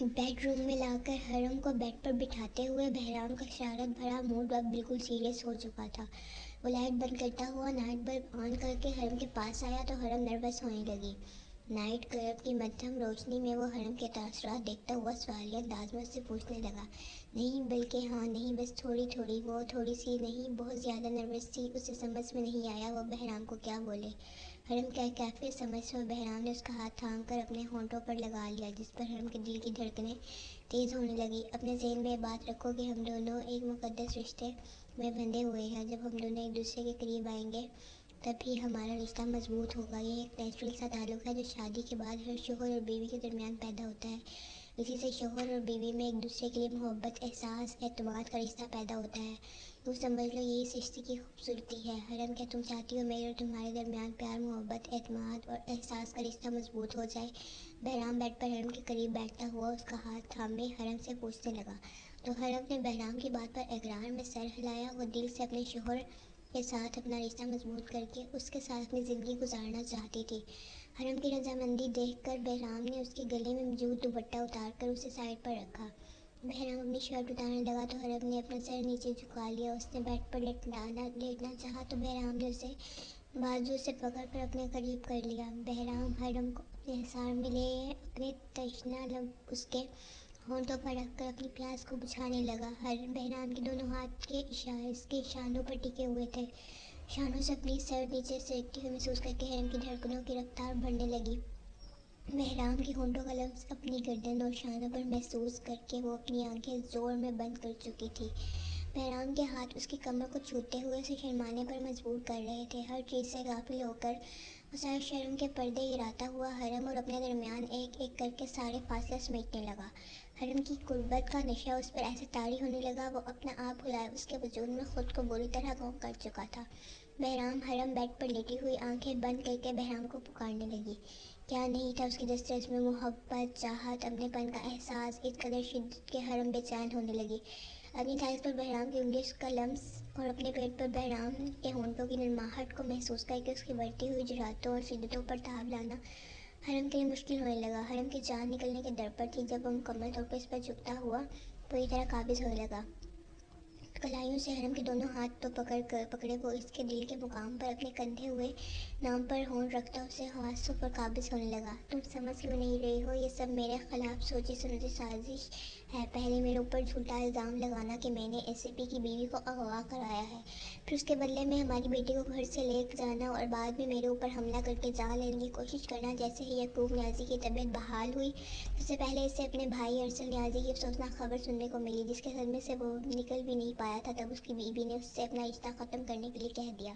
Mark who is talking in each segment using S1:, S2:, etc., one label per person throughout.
S1: Bed room میں لا کر حرم کو بیڈ پر بٹھاتے ہوئے بہرام کا شرارت بھرا موڈ اب بالکل سیریس ہو چکا تھا۔ وہ لائٹ بند کرتا ہوا نائٹ بلب آن کر کے حرم کے پاس آیا تو حرم نروس ہونے لگی۔ نائٹ کلب کی مدھم روشنی میں وہ حرم کے تاثرات دیکھتا ہوا سوالیہ انداز میں اس سے پوچھنے لگا، نہیں بلکہ ہاں نہیں، بس تھوڑی تھوڑی، وہ تھوڑی سی نہیں، بہت زیادہ نروس تھی۔ اسے سمجھ میں نہیں آیا وہ بہرام کو کیا بولے۔ حرم کیا کیفیت سمجھ سے بہرام نے اس کا ہاتھ تھام کر اپنے ہونٹوں پر لگا لیا، جس پر حرم کے دل کی دھڑکنیں تیز ہونے لگی۔ اپنے ذہن میں یہ بات رکھو کہ ہم دونوں ایک مقدس رشتے میں بندھے ہوئے ہیں۔ جب ہم دونوں ایک دوسرے کے قریب آئیں گے تب ہی ہمارا رشتہ مضبوط ہوگا۔ یہ ایک نیچرل سا تعلق ہے جو شادی کے بعد ہر شوہر اور بیوی کے درمیان پیدا ہوتا ہے۔ اسی سے شوہر اور بیوی میں ایک دوسرے کے لیے محبت، احساس، اعتماد کا رشتہ پیدا ہوتا ہے۔ تو سمجھ لو یہی اس رشتے کی خوبصورتی ہے۔ حرم کیا تم چاہتی ہو میرے اور تمہارے درمیان پیار، محبت، اعتماد اور احساس کا رشتہ مضبوط ہو جائے؟ بہرام بیڈ پر حرم کے قریب بیٹھتا ہوا اس کا ہاتھ تھامے حرم سے پوچھنے لگا۔ تو حرم نے بہرام کی بات پر اقرار میں سر ہلایا۔ وہ دل سے اپنے شوہر کے ساتھ اپنا رشتہ مضبوط کر کے اس کے ساتھ اپنی زندگی گزارنا چاہتی تھی۔ حرم کی رضامندی دیکھ کر بہرام نے اس کے گلے میں موجود دوپٹہ اتار کر اسے سائڈ پر رکھا۔ بہرام اپنی شرٹ اتارنے لگا تو حرم نے اپنا سر نیچے جھکا لیا۔ اس نے بیڈ پر لیٹنا چاہا تو بہرام نے اسے بازو سے پکڑ کر اپنے قریب کر لیا۔ بہرام حرم کو اپنے حصار میں لے اپنے تشنہ لب اس کے ہونٹوں پر رکھ کر اپنی پیاس کو بجھانے لگا۔ بہرام کے دونوں ہاتھ کے اشارے اس کے شانوں پر ٹکے ہوئے تھے۔ شانوں سے اپنی سر نیچے سرکتی ہوئی محسوس کر کے حرم کی دھڑکنوں کی رفتار بڑھنے لگی۔ بہرام کے ہونٹوں کا لفظ اپنی گردن اور شانوں پر محسوس کر کے وہ اپنی آنکھیں زور میں بند کر چکی تھی۔ بہرام کے ہاتھ اس کی کمر کو چھوتے ہوئے اسے شرمانے پر مجبور کر رہے تھے۔ ہر چیز سے غافل ہو کر وہ سارے شرم کے پردے گراتا ہوا حرم اور اپنے درمیان ایک ایک کر کے سارے فاصلے سمیٹنے لگا۔ حرم کی قربت کا نشہ اس پر ایسے طاری ہونے لگا، وہ اپنا آپ بھلائے اس کے وجود میں خود کو بری طرح گم کر چکا تھا۔ بہرام حرم بیڈ پر لیٹی ہوئی آنکھیں بند کر کے بہرام کو پکارنے لگی۔ کیا نہیں تھا اس کے دسترس میں، محبت، چاہت، اپنے پن کا احساس، اس قدر شدت کے حرم بے چین ہونے لگی۔ اپنی تھائس پر بہرام کی انگلی کا لمس اور اپنے پیٹ پر بہرام کے ہونٹوں کی نرماہٹ کو محسوس کر کے اس کی بڑھتی ہوئی جرأتوں اور شدتوں پر تاب لانا حرم کے لیے مشکل ہونے لگا۔ حرم کی جان نکلنے کے در پر تھی جب وہ مکمل طور پر اس پر جھکتا ہوا پوری طرح قابض ہونے لگا۔ کلائیوں سے حرم کے دونوں ہاتھ تو پکڑے وہ اس کے دل کے مقام پر اپنے کندھے ہوئے نام پر ہونٹ رکھتا اسے حواسوں پر قابض ہونے لگا۔ تم سمجھ کیوں نہیں رہی ہو؟ یہ سب میرے خلاف سوچی سمجھی سازش ہے۔ پہلے میرے اوپر جھوٹا الزام لگانا کہ میں نے ایس پی کی بیوی کو اغوا کرایا ہے، پھر اس کے بدلے میں ہماری بیٹی کو گھر سے لے جانا اور بعد میں میرے اوپر حملہ کر کے جان لینے کی کوشش کرنا۔ جیسے ہی یعقوب نیازی کی طبیعت بحال ہوئی سب سے پہلے اسے اپنے بھائی ارسل نیازی کی افسوسناک خبر سننے کو ملی، جس کے صدمے سے وہ نکل بھی نہیں پایا تھا۔ تب اس کی بیوی نے اس سے اپنا رشتہ ختم کرنے کے لیے کہہ دیا۔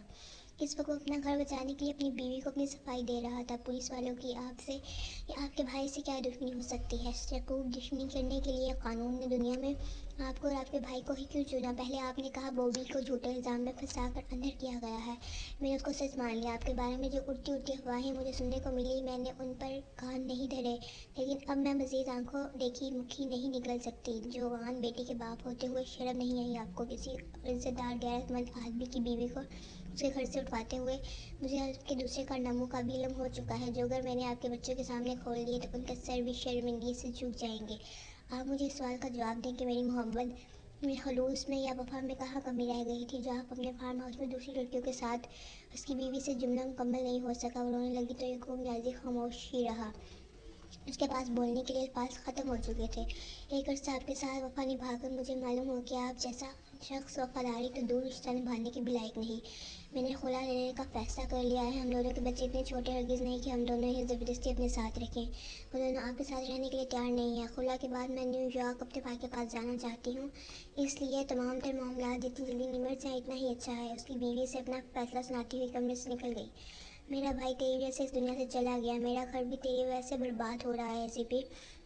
S1: اس وقت وہ اپنا گھر بچانے کے لیے اپنی بیوی کو اپنی صفائی دے رہا تھا۔ پولیس والوں کی آپ سے یا آپ کے بھائی سے کیا دشمنی ہو سکتی ہے؟ یعقوب دشمنی کرنے کے لیے قانون نے دنیا میں آپ کو اور آپ کے بھائی کو ہی کیوں چنا؟ پہلے آپ نے کہا بوبی کو جھوٹے الزام میں پھنسا کر اندر کیا گیا ہے، میں نے اس کو سچ مان لیا۔ آپ کے بارے میں جو اڑتی اڑتی افواہیں مجھے سننے کو ملی میں نے ان پر کان نہیں دھرے، لیکن اب میں مزید آنکھوں دیکھی مکھی نہیں نکل سکتی۔ جوان بیٹی کے باپ ہوتے ہوئے شرم نہیں آئی آپ کو کسی عزت دار غیرت مند آدمی کی بیوی کو اس کے گھر سے اٹھواتے ہوئے؟ مجھے آپ کے دوسرے کارناموں کا بھی علم ہو چکا ہے جو اگر میں نے آپ کے بچوں کے سامنے کھول دیے تو ان کے سر بھی شرمندگی سے جھک جائیں گے۔ آپ مجھے اس سوال کا جواب دیں کہ میری محبت میں، خلوص میں یا وفا میں کہاں کمی رہ گئی تھی جو آپ اپنے فارم ہاؤس میں دوسری لڑکیوں کے ساتھ اس کی بیوی سے جملہ مکمل نہیں ہو سکا۔ وہ رونے لگی تو یعقوب نیازی خاموش ہی رہا۔ اس کے پاس بولنے کے لیے الفاظ ختم ہو چکے تھے۔ ایک عرصہ آپ کے ساتھ وفا نبھا کر مجھے معلوم ہو کہ آپ جیسا شخص وفاداری تو دور رشتہ نبھانے کے بھی لائق نہیں۔ میں نے خلا لینے کا فیصلہ کر لیا ہے۔ ہم دونوں کے بچے اتنے چھوٹے ہرگز نہیں کہ ہم دونوں انہیں زبردستی اپنے ساتھ رکھیں۔ وہ دونوں آپ کے ساتھ رہنے کے لیے تیار نہیں ہیں۔ خلا کے بعد میں نیو یارک اپنے بھائی کے پاس جانا چاہتی ہوں، اس لیے تمام تر معاملات جتنی جلدی نمٹ جائیں اتنا ہی اچھا ہے۔ اس کی بیوی سے اپنا فیصلہ سناتی ہوئی کمرے سے نکل گئی۔ میرا بھائی تیری وجہ سے اس دنیا سے چلا گیا، میرا گھر بھی تیری وجہ سے برباد ہو رہا ہے ایس پی۔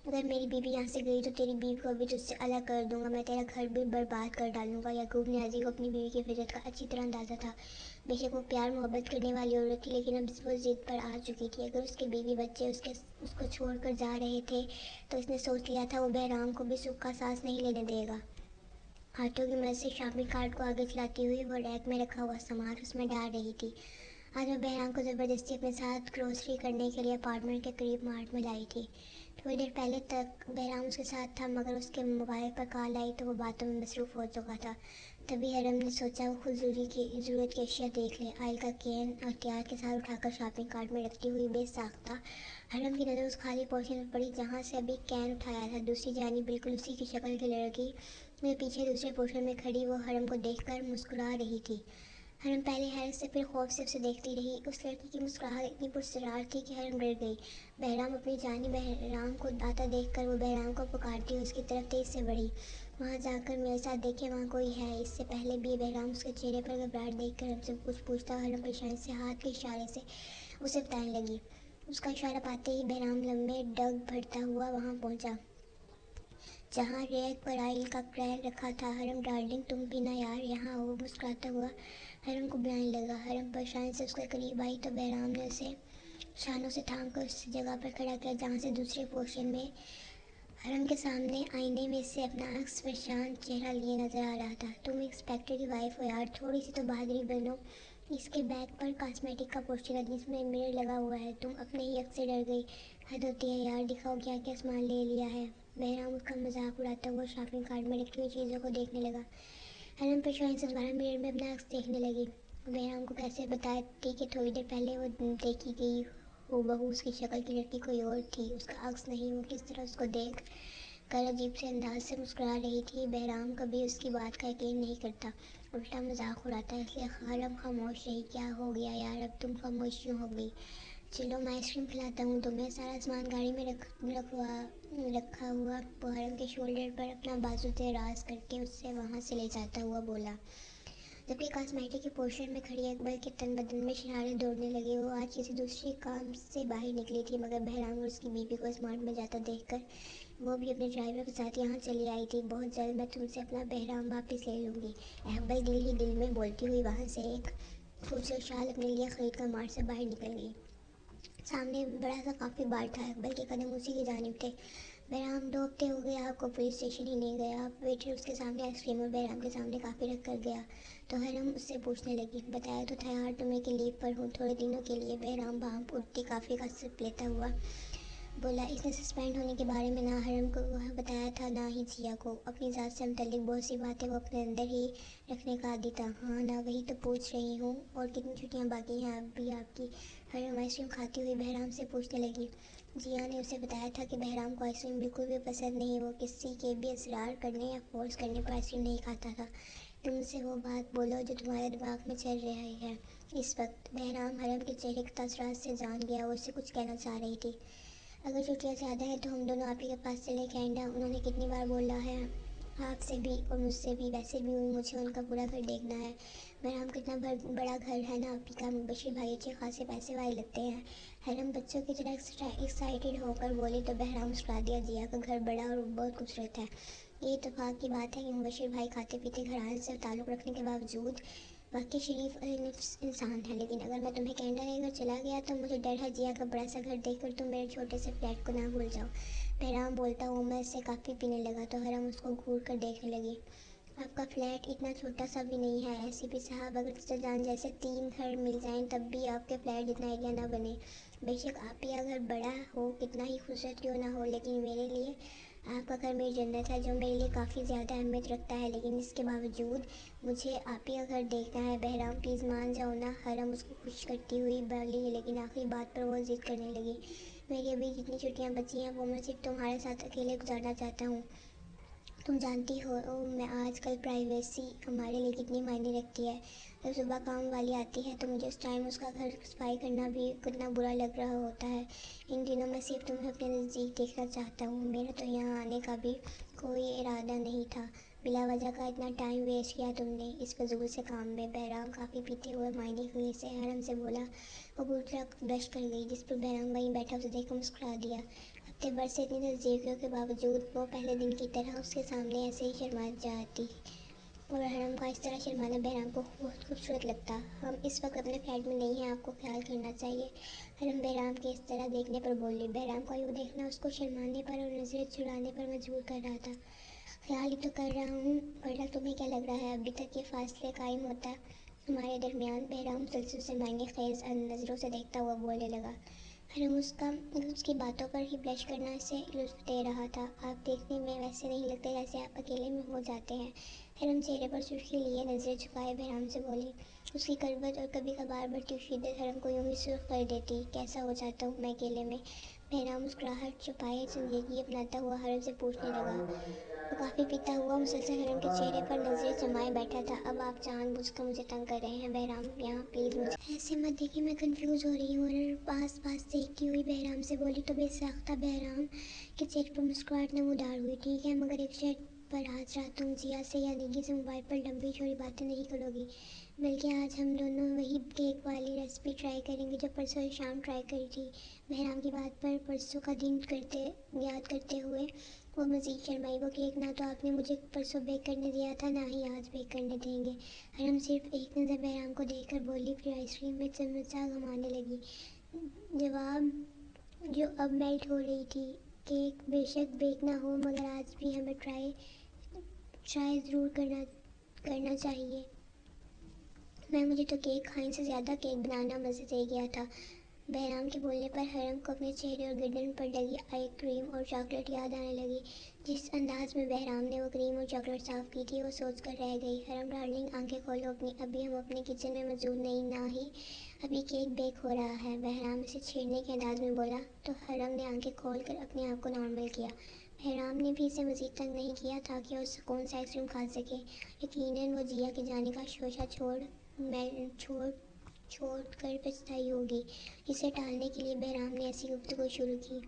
S1: اگر میری بیوی یہاں سے گئی تو تیری بیوی کو بھی تجھ سے الگ کر دوں گا، میں تیرا گھر بھی برباد کر ڈالوں گا۔ یعقوب نیازی کو اپنی بیوی کی فطرت کا اچھی طرح اندازہ تھا۔ بے شک وہ پیار محبت کرنے والی عورت تھی، لیکن اب وہ ضد پر آ چکی تھی۔ اگر اس کے بیوی بچے اس کو چھوڑ کر جا رہے تھے تو اس نے سوچ لیا تھا وہ بہرام کو بھی سکھ کا سانس نہیں لینے دے گا۔ ہاتھوں کی مدد سے شاپنگ کارٹ کو آگے چلاتی ہوئی وہ ریک میں رکھا ہوا سامان اس میں ڈال رہی تھی۔ آج وہ بہرام کو زبردستی اپنے ساتھ گروسری کرنے کے لیے اپارٹمنٹ کے قریب مارٹ میں لائی تھی۔ थोड़ी देर पहले तक बहराम उसके साथ था, मगर उसके मोबाइल पर कॉल आई तो वो बातों में मसरूफ़ हो चुका था। तभी हरम ने सोचा वो खुद ज़रूरत की अशिया देख ले। आयल का कैन एहतियात के साथ उठाकर शॉपिंग कार्ट में रखती हुई बेसाख्ता हरम की नज़र उस खाली पोर्शन में पड़ी जहाँ से अभी कैन उठाया था। दूसरी जानिब बिल्कुल उसी की शक्ल की लड़की मेरे पीछे दूसरे पोर्शन में खड़ी वो हरम को देखकर मुस्कुरा रही थी। हरम पहले हैरत से फिर खौफ से उसे देखती रही। उस लड़की की मुस्कुराहट इतनी पुरस्कार थी कि हरम डर गई। बहराम अपनी जानी बहराम को आता देखकर वो बहराम को पुकारती हुई उसकी तरफ तेज से बढ़ी। वहाँ जाकर मेरे साथ देखे, वहाँ कोई है। इससे पहले भी बहराम उसके चेहरे पर घबराहट देखकर हमसे कुछ पूछता, हरम परेशानी से हाथ के इशारे से उसे बताने लगी। उसका इशारा पाते ही बहराम लम्बे डग भरता हुआ वहाँ पहुँचा जहाँ रैक पर आयल का कैन रखा था। हरम डार्लिंग, तुम भी ना यार यहाँ हो। मुस्कुराता हुआ हरम को बुलाने लगा। हरम परेशानी से उसके करीब आई तो बहराम ने उसे शानों से थाम कर उस जगह पर खड़ा किया जहाँ से दूसरे पोर्शन में हरम के सामने आईने में से अपना अक्स परेशान चेहरा लिए नजर आ रहा था। तुम इंस्पेक्टर की वाइफ हो यार, थोड़ी सी तो बहादुरी बनो। इसके बैग पर कॉस्मेटिक का पोस्टर है जिसमें मिरर लगा हुआ है। तुम अपने ही अक्स से डर गई। हद होती है यार, दिखाओ क्या क्या सामान ले लिया है। बहराम उसका मजाक उड़ाता हुआ शॉपिंग कार्ट में रखी हुई चीज़ों को देखने लगा। हरम परेशानी से दोबारा मिरर में अपना अक्स देखने लगी। बहराम को कैसे बताती कि थोड़ी देर पहले वो देखी गई हूबहू उसकी शक्ल की लड़की कोई और थी, उसका अक्स नहीं। वो किस तरह उसको देख कर अजीब से अंदाज से मुस्कुरा रही थी। बहराम कभी उसकी बात का यकीन नहीं करता, उल्टा मजाक उड़ाता है। इसलिए हरम खामोश रही। क्या हो गया यार, अब तुम खामोश क्यों हो गई? चलो मैं आइसक्रीम खिलाता हूँ तुम्हें। सारा सामान गाड़ी में रखा हुआ वो हरम के शोल्डर पर अपना बाजू दराज करके उससे वहाँ से ले जाता हुआ बोला। जबकि कॉस्मेटिक के पोर्शन में खड़ी अकबर के तन बदन में शरारे दौड़ने लगे। वो आज किसी दूसरे काम से बाहर निकली थी, मगर बहराम और उसकी बीवी को स्मार्ट में जाता देखकर वो भी अपने ड्राइवर के साथ यहाँ चली आई थी। बहुत जल्द मैं तुमसे अपना बहराम वापस ले लूँगी, अकबर दिल ही दिल में बोलती हुई वहाँ से एक खूबसूरत शाल अपने लिए खरीद कर मार्ट से बाहर निकल गई। सामने बड़ा सा काफ़ी बार था, अकबर के कदम उसी की जानिब थे। बहराम 2 हफ्ते हो गए आपको पुलिस स्टेशन ही नहीं गया। वेटर उसके सामने आइसक्रीम और बहराम के सामने काफ़ी रख कर गया तो हरम उससे पूछने लगी। बताया तो था यार तुम्हें कि लीव पर हूँ थोड़े दिनों के लिए। बहराम भाप उठती काफ़ी का सिप लेता हुआ बोला। इसने सस्पेंड होने के बारे में ना हरम को बताया था ना ही जिया को। अपनी ज़ात से मुतल्लिक बहुत सी बातें वो अपने अंदर ही रखने का आदी था। हाँ ना, वही तो पूछ रही हूँ। और कितनी छुट्टियाँ बाकी हैं अब भी आपकी? हरम आइसक्रीम खाती हुई बहराम से पूछने लगी। जिया ने उसे बताया था कि बहराम को आइसक्रीम बिल्कुल भी पसंद नहीं। वो किसी के भी इसरार करने या फोर्स करने पर आइसक्रीम नहीं खाता था। तुम मुझसे वो बात बोलो जो तुम्हारे दिमाग में चल रही है इस वक्त। बहराम हरम के चेहरे के तासुरात से जान गया। वो उससे कुछ कहना चाह रही थी। अगर छुट्टियाँ ज़्यादा हैं तो हम दोनों आप ही के पास चले कैनेडा। उन्होंने कितनी बार बोला है आपसे भी और मुझसे भी। वैसे भी मुझे उनका पूरा घर देखना है। बहराम कितना बड़ा घर है ना आप ही का। बशीर भाई अच्छे खासे पैसे वाले लगते हैं। हरम बच्चों की तरह एक्साइटेड होकर बोली तो बहराम मुस्कुरा दिया। जिया का घर बड़ा और बहुत खूबसूरत है। ये इत्तेफाक की बात है कि बशीर भाई खाते पीते घराने से ताल्लुक़ रखने के बावजूद वाकई शरीफ इंसान है। लेकिन अगर मैं तुम्हें कनाडा लेकर चला गया तो मुझे डर है जिया का बड़ा सा घर देखकर तुम मेरे छोटे से फ्लैट को ना भूल जाओ। बहराम बोलता हुआ मैं इससे काफ़ी पीने लगा तो हरम उसको घूर कर देखने लगी। आपका फ्लैट इतना छोटा सा भी नहीं है एसीपी साहब। अगर जान जैसे 3 घर मिल जाएं तब भी आपके फ्लैट जितना एरिया ना बने। बेशक आप ही अगर बड़ा हो कितना ही खूबसूरत क्यों ना हो, लेकिन मेरे लिए आपका घर मेरी जन्नत है जो मेरे लिए काफ़ी ज़्यादा अहमियत रखता है। लेकिन इसके बावजूद मुझे आप ही का घर देखना है। बहराम प्लीज़ मान जाओ ना। हरम उसको खुश करती हुई बोली। लेकिन आखिरी बात पर वो जिद करने लगी। मेरी अभी जितनी छुट्टियाँ बची हैं वो मैं सिर्फ तुम्हारे साथ अकेले गुजारना चाहता हूँ। तुम जानती हो मैं आजकल प्राइवेसी हमारे लिए कितनी मायने रखती है। जब सुबह काम वाली आती है तो मुझे उस टाइम उसका घर सफाई करना भी कितना बुरा लग रहा होता है। इन दिनों मैं सिर्फ तुम्हें अपने नज़दीक देखना चाहता हूँ। मेरा तो यहाँ आने का भी कोई इरादा नहीं था। बिला वजह का इतना टाइम वेस्ट किया तुमने इस फजूल से काम में। बहराम काफ़ी पीते हुए मायने के से हरम से बोला। वो पूरी ब्रश कर गई जिस पर बहराम वहीं बैठा उसे देखकर मुस्कुरा दिया। हफ्ते भर से इतनी नज़दीकियों के बावजूद वो पहले दिन की तरह उसके सामने ऐसे ही शर्मा जाती और हरम का इस तरह शर्माना बहराम को बहुत खूबसूरत लगता। हम इस वक्त अपने फ्लैट में नहीं हैं, आपको ख्याल करना चाहिए। हरम बहराम के इस तरह देखने पर बोली। बहराम का यूँ देखना उसको शर्माने पर और नजरें चुराने पर मजबूर कर रहा था। ख्याल ही तो कर रहा हूँ, वरना तुम्हें क्या लग रहा है अभी तक ये फासले कायम होता हमारे दरमियान? बहराम मुसलसल से मायने खेज नज़रों से देखता हुआ बोलने लगा। हरम उसकी बातों पर ही ब्लश करना से लुत्फ दे रहा था। आप देखने में वैसे नहीं लगते जैसे आप अकेले में हो जाते हैं। हरम चेहरे पर सुर्खी लिए नजरें झुकाए बहराम से बोली। उसकी करवट और कभी कभार बढ़ती हुई शिद्दत हरम को यूं ही सुर्ख कर देती। कैसा हो जाता हूँ मैं अकेले में? बहराम मुस्कुराहट छुपाए जिंदगी अपनाता हुआ हरम से पूछने लगा। वो काफ़ी पीता हुआ मुसलसल हरम के चेहरे पर नजरें जमाए बैठा था। अब आप जानबूझकर मुझे तंग कर रहे हैं बहराम, यहाँ प्लीज़ मुझे ऐसे मत देखिए, मैं कंफ्यूज हो रही हूँ। और पास पास देखती हुई बहराम से बोली तो बेसाख्ता बहराम के चेहरे पर मुस्कुराहट नमूदार हुई। ठीक है, मगर एक शर्त पर आज रात तुम जिया से या निगी से मोबाइल पर लंबी चौड़ी बातें नहीं करोगी, बल्कि आज हम दोनों वही केक वाली रेसिपी ट्राई करेंगे जो परसों शाम ट्राई करी थी। बहराम की बात पर परसों का दिन करते याद करते हुए वो मज़ीद शर्माई। वो केक ना तो आपने मुझे परसों बेक करने दिया था, ना ही आज बेक करने देंगे। हरम सिर्फ एक नज़र बहराम को देखकर बोली, फिर आइसक्रीम में चमचा घुमाने लगी। जवाब जो अब मेल्ट हो रही थी। केक बेशक बेक ना हो, मगर आज भी हमें ट्राई ज़रूर करना चाहिए। मुझे तो केक खाने से ज़्यादा केक बनाना मज़े दे गया था। बहराम के बोलने पर हरम को अपने चेहरे और गर्दन पर लगी आई क्रीम और चॉकलेट याद आने लगी। जिस अंदाज में बहराम ने वो क्रीम और चॉकलेट साफ़ की थी, वो सोच कर रह गई। हरम डार्लिंग, आंखें खोलो अपनी, अभी हम अपने किचन में मौजूद नहीं, ना ही अभी केक बेक हो रहा है। बहराम इसे छेड़ने के अंदाज में बोला तो हरम ने आंखें खोल कर अपने आप को नॉर्मल किया। बहराम ने भी इसे मज़ीद तंग नहीं किया ताकि वो सुकून से आइसक्रीम खा सके। यकीनन वो जिया के जाने का शोशा छोड़ कर पछताई होगी। इसे टालने के लिए बहराम ने ऐसी गुफ्तगू शुरू की।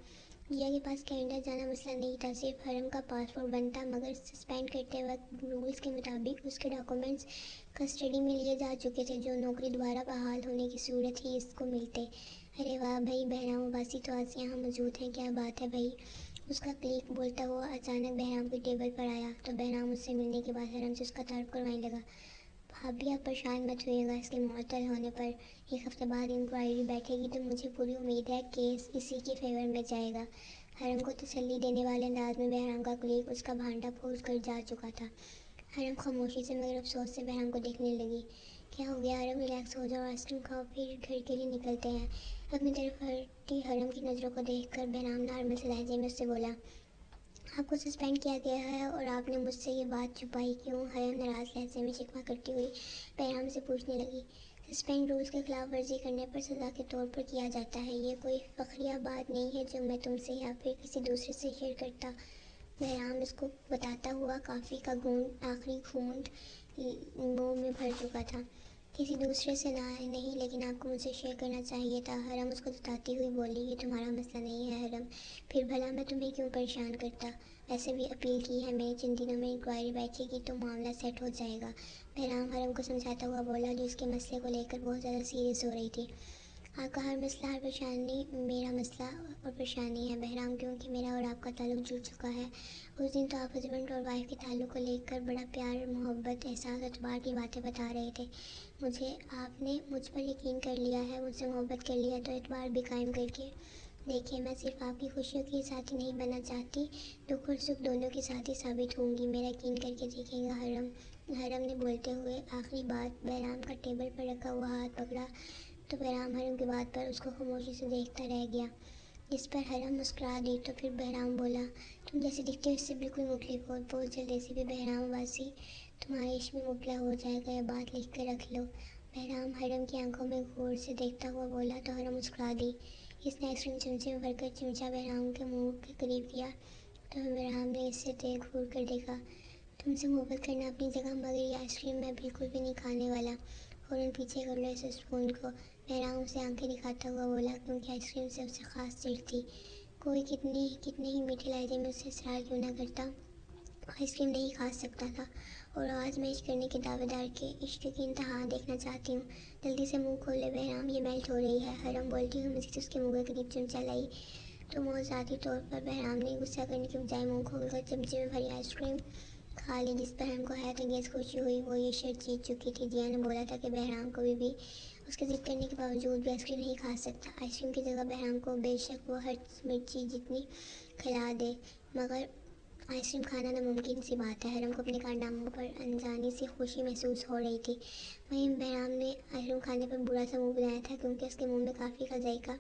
S1: जिया के पास कनाडा जाना मसला नहीं था, सिर्फ हरम का पासपोर्ट बनता, मगर सस्पेंड करते वक्त रूल्स के मुताबिक उसके डॉक्यूमेंट्स कस्टडी में लिए जा चुके थे, जो नौकरी दोबारा बहाल होने की सूरत ही इसको मिलते। अरे वाह भाई, बहराम अब्बासी तो आज यहाँ मौजूद हैं, क्या बात है भाई। उसका क्लिक बोलता हुआ अचानक बहराम की टेबल पर आया तो बहराम उससे मिलने के बाद हरम से उसका तारुफ करवाने लगा। भाभी आप परेशान मत होइएगा, इसके मुअत्तल होने पर 1 हफ्ते बाद इंक्वायरी बैठेगी तो मुझे पूरी उम्मीद है केस इसी के फेवर में जाएगा। हरम को तसल्ली देने वाले अंदाज में बहराम का क्लिक उसका भांडा फोड़ कर जा चुका था। हरम खामोशी से मगर अफसोस से बहराम को देखने लगी। क्या हो गया हरम, रिलैक्स हो जाओ, आइसक्रीम खाओ, फिर घर के लिए निकलते हैं। अपनी तरफ हटती हरम की नज़रों को देखकर बहराम नॉर्मल से लहजे में उससे बोला, आपको सस्पेंड किया गया है और आपने मुझसे ये बात छुपाई क्यों? हरम नाराज़ लहजे में शिकवा करती हुई बहराम से पूछने लगी। सस्पेंड रूल्स की खिलाफ वर्जी करने पर सज़ा के तौर पर किया जाता है। ये कोई फ़खरिया बात नहीं है जो मैं तुमसे या फिर किसी दूसरे से शेयर करता। बहराम इसको बताता हुआ काफ़ी का घूंट आखिरी घूंट मुंह में भर चुका था। किसी दूसरे से ना नहीं, लेकिन आपको मुझसे शेयर करना चाहिए था। हरम उसको जताती हुई बोली, ये तुम्हारा मसला नहीं है हरम, फिर भला मैं तुम्हें क्यों परेशान करता। वैसे भी अपील की है मैंने, जिन दिनों में इंक्वायरी बैठेगी तो मामला सेट हो जाएगा। बहराम हरम को समझाता हुआ बोला, जो इसके मसले को लेकर बहुत ज़्यादा सीरियस हो रही थी। आपका हर मसला हर परेशानी मेरा मसला और परेशानी है बहराम, क्योंकि मेरा और आपका ताल्लुक जुड़ चुका है। उस दिन तो आप हस्बैंड और वाइफ के ताल्लुक को लेकर बड़ा प्यार मोहब्बत एहसास एतबार की बातें बता रहे थे। मुझे आपने मुझ पर यकीन कर लिया है, मुझसे मोहब्बत कर लिया, तो एतबार भी कायम करके देखिए। मैं सिर्फ आपकी खुशियों की साथी नहीं बनना चाहती, दुख और सुख दोनों की साथी साबित होंगी। मेरा यकीन करके देखिएगा हरम। हरम ने बोलते हुए आखिरी बात बहराम का टेबल पर रखा हुआ हाथ पकड़ा तो बहराम हरम की बात पर उसको खामोशी से देखता रह गया, जिस पर हरम मुस्कुरा दी। तो फिर बहराम बोला, तुम जैसे दिखते हो इससे बिल्कुल मुखलिफ हो। बहुत जल्द ऐसे भी बहराम वासी तुम्हारे इश्क में मुबला हो जाएगा, यह बात लिख कर रख लो। बहराम हरम की आंखों में गौर से देखता हुआ बोला तो हरम मुस्कुरा दी। इसने आइसक्रीम चमचे में भरकर चिमचा बहराम के मुंह के करीब किया तो बहराम ने इससे तेज घूर कर देखा। तुमसे मोहब्बत करना अपनी जगह, मगर ये आइसक्रीम मैं बिल्कुल भी नहीं खाने वाला। फ़ौरन पीछे कर लो इस स्पून को। बहराम उसे आंखें दिखाता हुआ बोला, क्योंकि आइसक्रीम से उसे खास चिढ़ थी। कोई कितने ही मीठे लहजे में उससे इसरार क्यों ना करता, आइसक्रीम नहीं खा सकता था। और आज मैं इश्क करने के दावेदार के इश्क की इंतहा देखना चाहती हूँ। जल्दी से मुंह खोले बहराम, ये मेल्ट हो रही है। हरम बोलती हुई मज़ीद उसके मुँह के करीब चमचा लाई तो मौज़ाती तौर पर बहराम ने गुस्सा करने के बजाय मुँह खोलकर चमचे में भरी आइसक्रीम खा ली, जिस पर हमको हैरत अंगेज़ खुशी हुई। वो ये शर्त जीत चुकी थी। जिया ने बोला था कि बहराम कभी भी उसके ज़िद करने के बावजूद भी आइसक्रीम नहीं खा सकता। आइसक्रीम की जगह बहराम को बेशक वो हर मिर्ची जितनी खिला दे, मगर आइसक्रीम खाना नामुमकिन सी बात है। हरम को अपने कारनामों पर अनजानी सी खुशी महसूस हो रही थी। वहीं बहराम ने आइसक्रीम खाने पर बुरा सा मुंह बनाया था, क्योंकि उसके मुंह में काफ़ी का जायका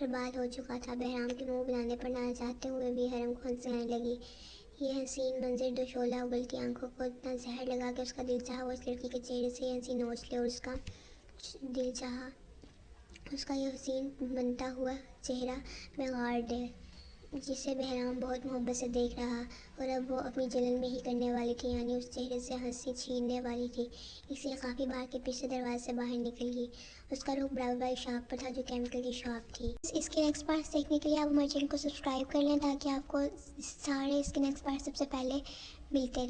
S1: برباد ہو چکا تھا۔ بہرام کے منہ بنانے پر نہ چاہتے ہوئے بھی حرم کو ہنسی آنے لگی۔ یہ حسین منظر دو شعلہ اگلتی آنکھوں کو اتنا زہر لگا کہ اس کا دل چاہا وہ اس لڑکی کے چہرے سے یہ ہنسی نوچ لے، اور اس کا دل چاہا اس کا یہ حسین بنتا ہوا چہرہ میں گاڑ دے، جسے بہرام بہت محبت سے دیکھ رہا، اور اب وہ اپنی جلن میں ہی کرنے والی تھی، یعنی اس چہرے سے ہنسی چھیننے والی تھی، اس لیے کافی بار کے پیچھے دروازے سے باہر نکل گئی۔ اس کا رخ برابر والی شاپ پر تھا جو کیمیکل کی شاپ تھی۔ اس کے نیکسٹ پارٹس دیکھنے کے لیے آپ ہمارے چینل کو سبسکرائب کر لیں تاکہ آپ کو سارے اس کے نیکسٹ پارٹ سب سے پہلے ملتے رہیں۔